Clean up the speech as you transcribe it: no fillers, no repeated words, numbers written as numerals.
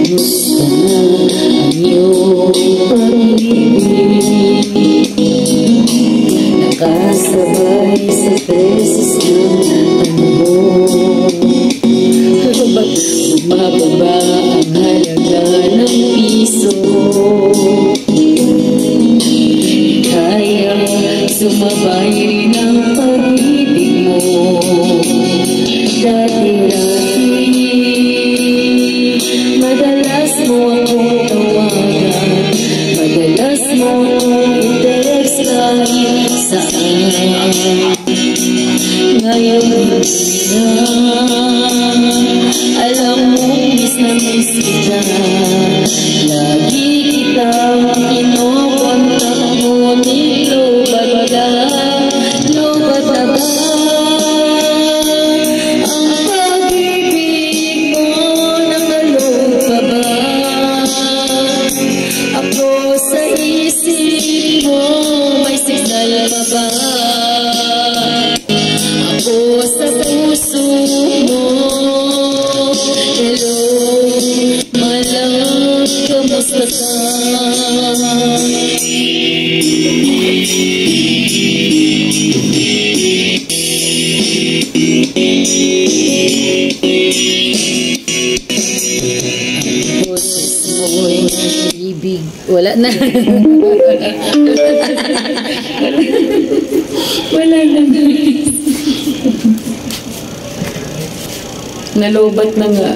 Gusto na ang iyong pag-ibig, nakasabay sa beses ng panahon. Ba't bumababa ang halaga ng piso? Kaya sumabay rin ang pag-ibig mo. Dati-dati madalas mo akong tawagan, madalas mo akong i-text kahit saan. Ngayon na alam mo, miss na miss kita. Lagi kitang kinokontak, ngunit lobat ka, lobat na ba? Ang pag-ibig mo, nakalob pa ba? Ako sa isip mo, may signal pa ba? Ako sa puso mo, hello, malang kamusta ka? Boses mo'y ibig, wala na. Wala na. Nalobat na nga.